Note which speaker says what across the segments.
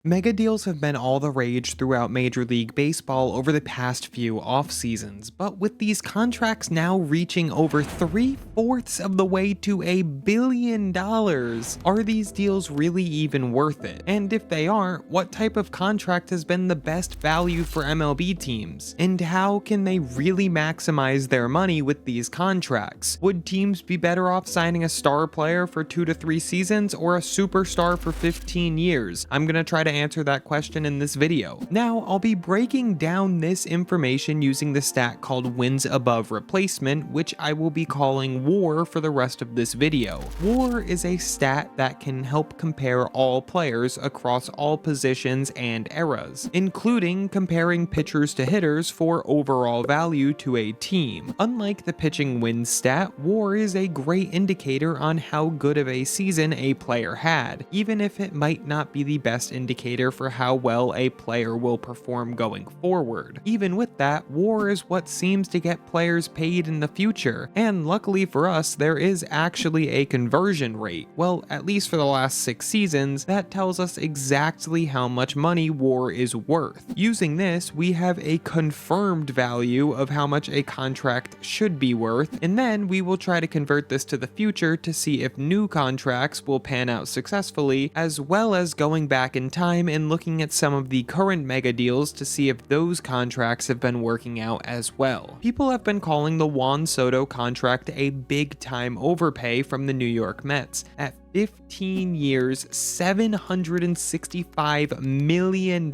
Speaker 1: Mega deals have been all the rage throughout Major League Baseball over the past few off seasons, but with these contracts now reaching over 3/4 of the way to $1 billion, are these deals really even worth it? And if they aren't, what type of contract has been the best value for MLB teams? And how can they really maximize their money with these contracts? Would teams be better off signing a star player for 2 to 3 seasons or a superstar for 15 years? I'm gonna try to answer that question in this video. Now, I'll be breaking down this information using the stat called wins above replacement, which I will be calling WAR for the rest of this video. WAR is a stat that can help compare all players across all positions and eras, including comparing pitchers to hitters for overall value to a team. Unlike the pitching wins stat, WAR is a great indicator on how good of a season a player had, even if it might not be the best indicator for how well a player will perform going forward. Even with that, WAR is what seems to get players paid in the future, and luckily for us, there is actually a conversion rate. Well, at least for the last 6 seasons, that tells us exactly how much money WAR is worth. Using this, we have a confirmed value of how much a contract should be worth, and then we will try to convert this to the future to see if new contracts will pan out successfully, as well as going back in time and looking at some of the current mega deals to see if those contracts have been working out as well. People have been calling the Juan Soto contract a big time overpay from the New York Mets at 15 years, $765 million.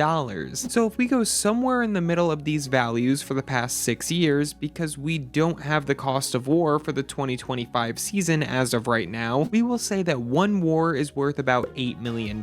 Speaker 1: So if we go somewhere in the middle of these values for the past 6 years, because we don't have the cost of WAR for the 2025 season as of right now, we will say that one WAR is worth about $8 million.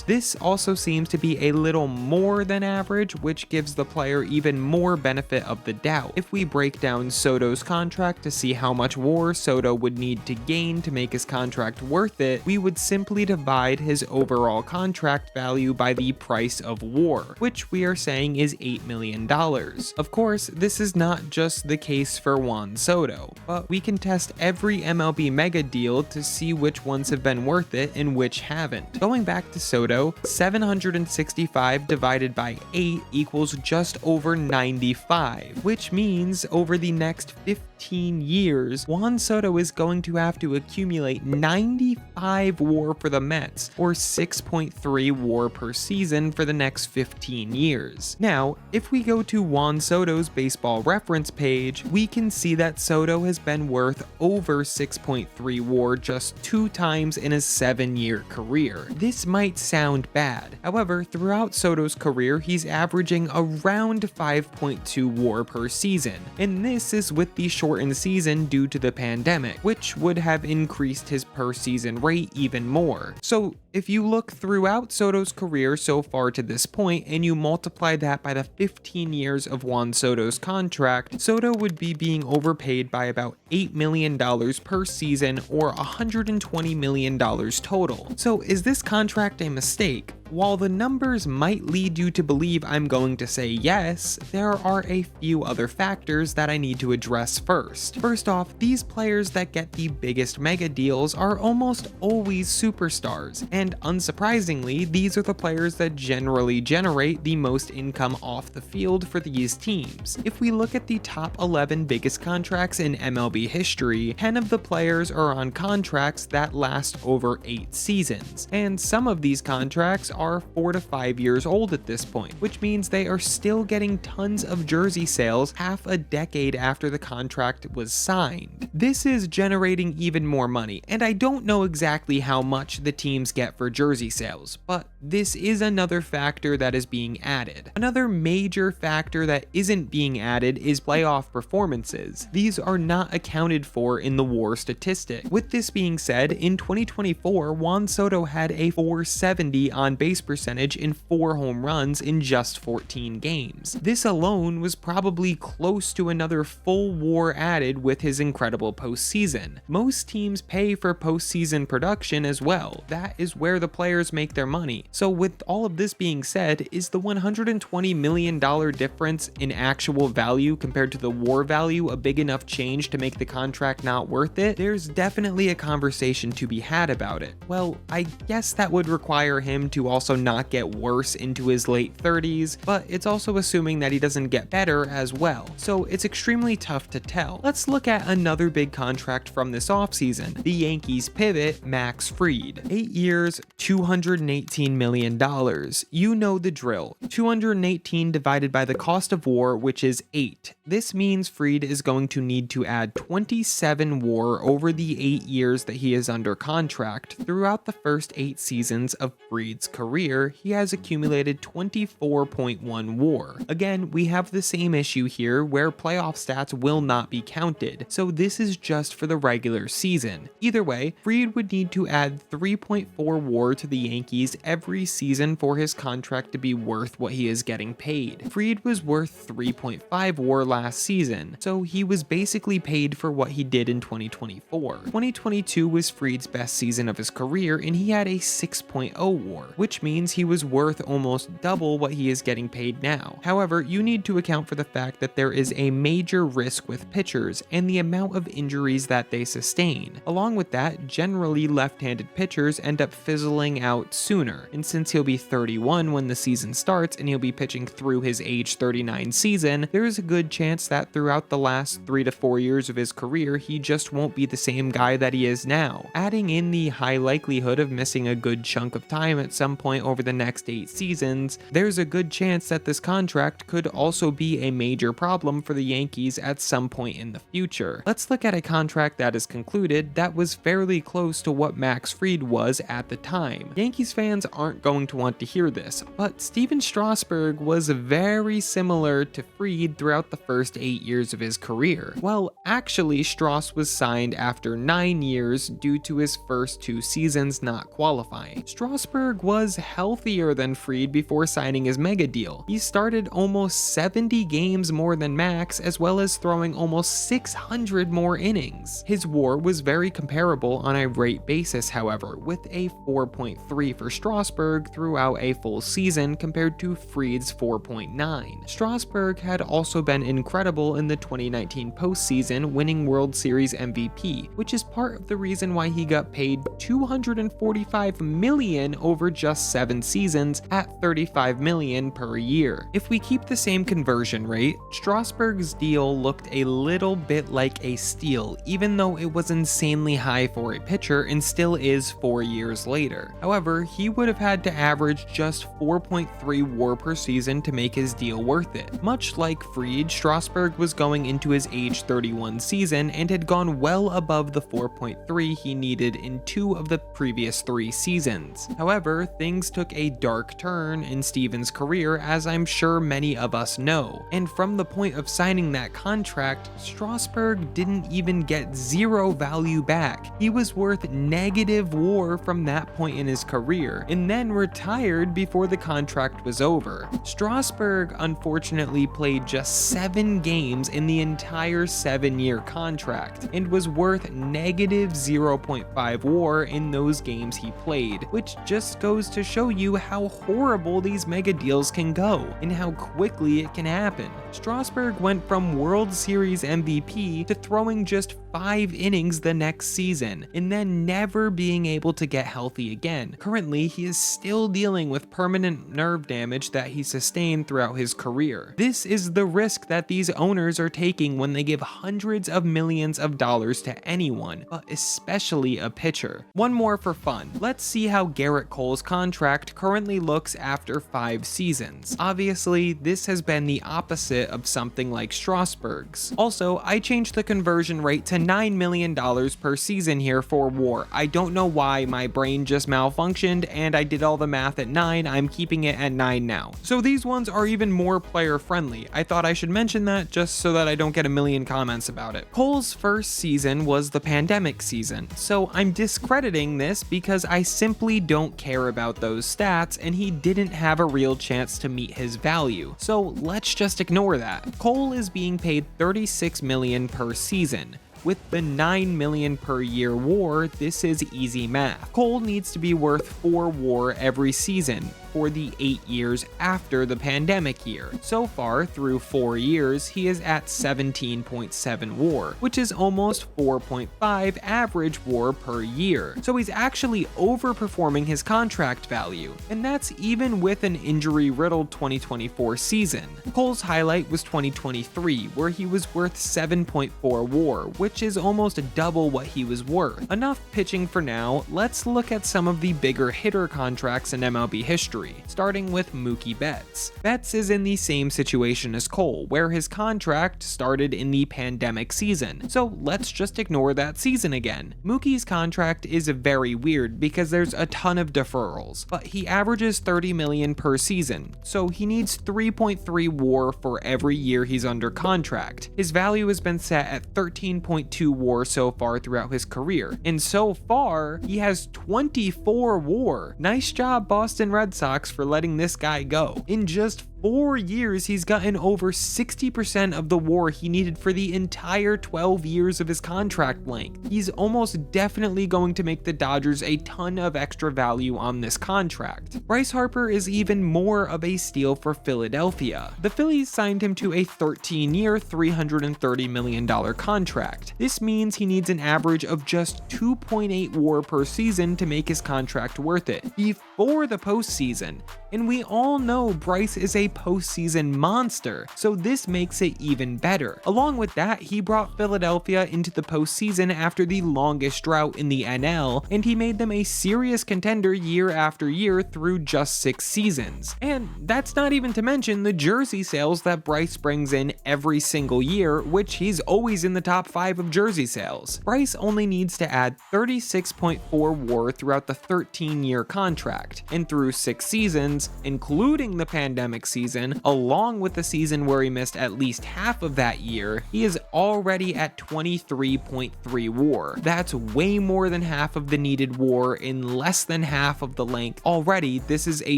Speaker 1: This also seems to be a little more than average, which gives the player even more benefit of the doubt. If we break down Soto's contract to see how much WAR Soto would need to gain to make his contract worth it, we would simply divide his overall contract value by the price of WAR, which we are saying is $8 million. Of course, this is not just the case for Juan Soto, but we can test every MLB mega deal to see which ones have been worth it and which haven't. Going back to Soto, 765 divided by 8 equals just over 95, which means over the next 15 years, Juan Soto is going to have to accumulate 95 WAR for the Mets, or 6.3 WAR per season for the next 15 years. Now, if we go to Juan Soto's baseball reference page, we can see that Soto has been worth over 6.3 WAR just 2 times in his 7-year career. This might sound bad. However, throughout Soto's career, he's averaging around 5.2 WAR per season, and this is with the shortened season due to the pandemic, which would have increased his per season rate even more. So if you look throughout Soto's career so far to this point and you multiply that by the 15 years of Juan Soto's contract, Soto would be being overpaid by about $8 million per season, or $120 million total. So is this contract a mistake? While the numbers might lead you to believe I'm going to say yes, there are a few other factors that I need to address first. First off, these players that get the biggest mega deals are almost always superstars, and unsurprisingly, these are the players that generally generate the most income off the field for these teams. If we look at the top 11 biggest contracts in MLB history, 10 of the players are on contracts that last over 8 seasons, and some of these contracts are 4 to 5 years old at this point, which means they are still getting tons of jersey sales half a decade after the contract was signed. This is generating even more money, and I don't know exactly how much the teams get for jersey sales, but this is another factor that is being added. Another major factor that isn't being added is playoff performances. These are not accounted for in the WAR statistic. With this being said, in 2024, Juan Soto had a .470 on base percentage in 4 home runs in just 14 games. This alone was probably close to another full WAR added with his incredible postseason. Most teams pay for postseason production as well. That is where the players make their money. So with all of this being said, is the $120 million difference in actual value compared to the WAR value a big enough change to make the contract not worth it? There's definitely a conversation to be had about it. Well, I guess that would require him to also not get worse into his late 30s, but it's also assuming that he doesn't get better as well. So it's extremely tough to tell. Let's look at another big contract from this offseason, the Yankees pivot, Max Fried. 8 years, $218 million. You know the drill. 218 divided by the cost of WAR, which is 8. This means Fried is going to need to add 27 WAR over the 8 years that he is under contract. Throughout the first 8 seasons of Fried's career, he has accumulated 24.1 WAR. Again, we have the same issue here where playoff stats will not be counted, so this is just for the regular season. Either way, Fried would need to add 3.4 WAR to the Yankees every season for his contract to be worth what he is getting paid. Fried was worth 3.5 WAR last season, so he was basically paid for what he did in 2024. 2022 was Fried's best season of his career, and he had a 6.0 WAR, which means he was worth almost double what he is getting paid now. However, you need to account for the fact that there is a major risk with pitchers and the amount of injuries that they sustain. Along with that, generally left-handed pitchers end up fizzling out sooner, and since he'll be 31 when the season starts and he'll be pitching through his age 39 season, there is a good chance that throughout the last 3 to 4 years of his career, he just won't be the same guy that he is now. Adding in the high likelihood of missing a good chunk of time at some point over the next 8 seasons, there's a good chance that this contract could also be a major problem for the Yankees at some point in the future. Let's look at a contract that is concluded that was fairly close to what Max Fried was at the time. Yankees fans aren't going to want to hear this, but Steven Strasburg was very similar to Fried throughout the first 8 years of his career. Well, actually, Strauss was signed after 9 years due to his first 2 seasons not qualifying. Strasburg was healthier than Fried before signing his mega deal. He started almost 70 games more than Max, as well as throwing almost 600 more innings. His WAR was very comparable on a rate basis, however, with a 4.3 for Strasburg throughout a full season compared to Fried's 4.9. Strasburg had also been incredible in the 2019 postseason, winning World Series MVP, which is part of the reason why he got paid $245 million over just 7 seasons at $35 million per year. If we keep the same conversion rate, Strasburg's deal looked a little bit like a steal, even though it was insanely high for a pitcher and still is 4 years later. However, he would have had to average just 4.3 WAR per season to make his deal worth it. Much like Fried, Strasburg was going into his age 31 season and had gone well above the 4.3 he needed in 2 of the previous 3 seasons. However, things took a dark turn in Steven's career, as I'm sure many of us know. And from the point of signing that contract, Strasburg didn't even get 0 value back. He was worth negative WAR from that point in his career, and then retired before the contract was over. Strasburg unfortunately played just 7 games in the entire 7-year contract, and was worth negative 0.5 WAR in those games he played, which just goes to show you how horrible these mega deals can go, and how quickly it can happen. Strasburg went from World Series MVP to throwing just 5 innings the next season, and then never being able to get healthy again. Currently, he is still dealing with permanent nerve damage that he sustained throughout his career. This is the risk that these owners are taking when they give hundreds of millions of dollars to anyone, but especially a pitcher. One more for fun. Let's see how Gerrit Cole's contract currently looks after 5 seasons. Obviously, this has been the opposite of something like Strasburg's. Also, I changed the conversion rate to $9 million per season here for WAR. I don't know why, my brain just malfunctioned and I did all the math at 9. I'm keeping it at 9 now. So these ones are even more player friendly. I thought I should mention that just so that I don't get a million comments about it. Cole's first season was the pandemic season, so I'm discrediting this because I simply don't care about those stats and he didn't have a real chance to meet his value. So let's just ignore that. Cole is being paid $36 million per season, With the $9 million per year WAR, this is easy math. Cole needs to be worth 4 WAR every season for the 8 years after the pandemic year. So far, through 4 years, he is at 17.7 WAR, which is almost 4.5 average WAR per year. So he's actually overperforming his contract value, and that's even with an injury-riddled 2024 season. Cole's highlight was 2023, where he was worth 7.4 WAR, which is almost double what he was worth. Enough pitching for now, let's look at some of the bigger hitter contracts in MLB history, starting with Mookie Betts. Betts is in the same situation as Cole, where his contract started in the pandemic season, so let's just ignore that season again. Mookie's contract is very weird because there's a ton of deferrals, but he averages $30 million per season, so he needs 3.3 WAR for every year he's under contract. His value has been set at 13.2 WAR so far throughout his career, and so far, he has 24 WAR. Nice job, Boston Red Sox, for letting this guy go. In just 4 years, he's gotten over 60% of the WAR he needed for the entire 12 years of his contract length. He's almost definitely going to make the Dodgers a ton of extra value on this contract. Bryce Harper is even more of a steal for Philadelphia. The Phillies signed him to a 13-year, $330 million contract. This means he needs an average of just 2.8 WAR per season to make his contract worth it before the postseason. And we all know Bryce is a postseason monster, so this makes it even better. Along with that, he brought Philadelphia into the postseason after the longest drought in the NL, and he made them a serious contender year after year through just 6 seasons. And that's not even to mention the jersey sales that Bryce brings in every single year, which he's always in the top 5 of jersey sales. Bryce only needs to add 36.4 WAR throughout the 13-year contract, and through 6 seasons, including the pandemic season, along with the season where he missed at least half of that year, he is already at 23.3 WAR. That's way more than half of the needed WAR in less than half of the length. Already, this is a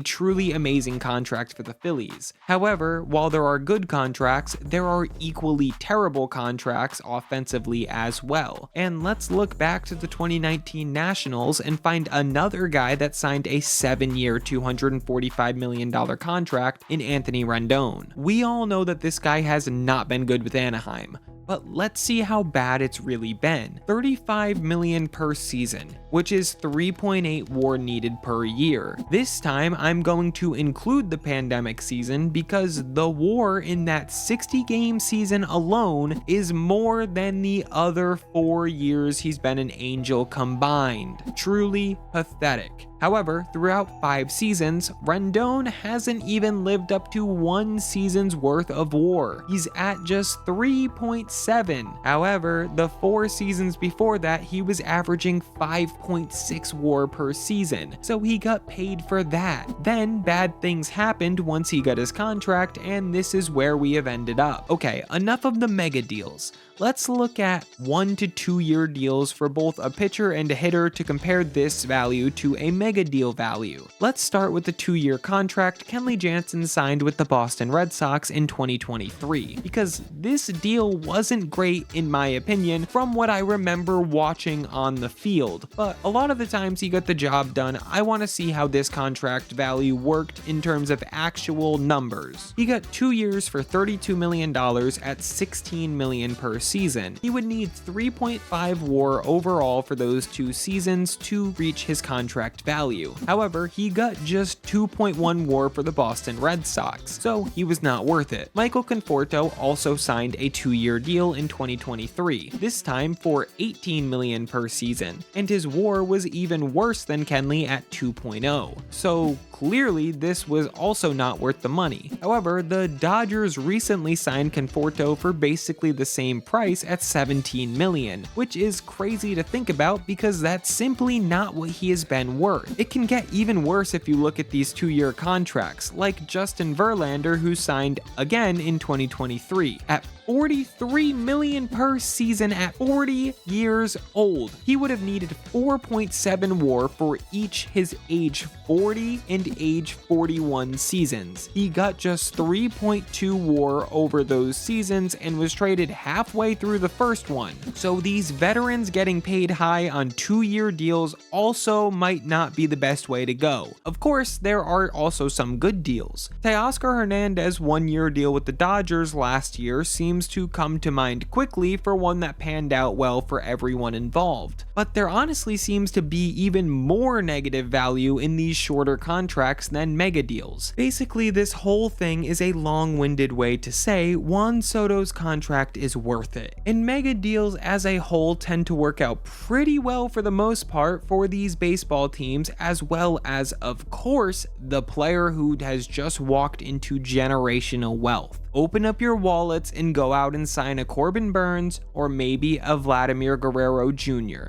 Speaker 1: truly amazing contract for the Phillies. However, while there are good contracts, there are equally terrible contracts offensively as well. And let's look back to the 2019 Nationals and find another guy that signed a 7-year, $245 million contract in Anthony Rendon. We all know that this guy has not been good with Anaheim, but let's see how bad it's really been. $35 million per season, which is 3.8 WAR needed per year. This time, I'm going to include the pandemic season because the WAR in that 60-game season alone is more than the other 4 years he's been an Angel combined. Truly pathetic. However, throughout 5 seasons, Rendon hasn't even lived up to 1 season's worth of WAR. He's at just 3.7. However, the 4 seasons before that, he was averaging 5.6 WAR per season, so he got paid for that. Then bad things happened once he got his contract, and this is where we have ended up. Okay, enough of the mega deals. Let's look at 1 to 2 year deals for both a pitcher and a hitter to compare this value to a mega deal value. Let's start with the 2-year contract Kenley Jansen signed with the Boston Red Sox in 2023, because this deal wasn't great in my opinion from what I remember watching on the field, but a lot of the times he got the job done. I want to see how this contract value worked in terms of actual numbers. He got 2 years for $32 million at $16 million per season. He would need 3.5 WAR overall for those 2 seasons to reach his contract value. However, he got just 2.1 WAR for the Boston Red Sox, so he was not worth it. Michael Conforto also signed a 2-year deal in 2023, this time for $18 million per season, and his WAR was even worse than Kenley at 2.0. So clearly this was also not worth the money. However, the Dodgers recently signed Conforto for basically the same price at $17 million, which is crazy to think about because that's simply not what he has been worth. It can get even worse if you look at these 2-year contracts, like Justin Verlander, who signed again in 2023 at $43 million per season at 40 years old. He would have needed 4.7 WAR for each his age 40 and played age 41 seasons. He got just 3.2 WAR over those seasons and was traded halfway through the first one. So these veterans getting paid high on 2-year deals also might not be the best way to go. Of course, there are also some good deals. Teoscar Hernandez's 1-year deal with the Dodgers last year seems to come to mind quickly for one that panned out well for everyone involved. But there honestly seems to be even more negative value in these shorter contracts than mega deals. Basically, this whole thing is a long-winded way to say Juan Soto's contract is worth it. And mega deals as a whole tend to work out pretty well for the most part for these baseball teams, as well as, of course, the player who has just walked into generational wealth. Open up your wallets and go out and sign a Corbin Burnes or maybe a Vladimir Guerrero Jr.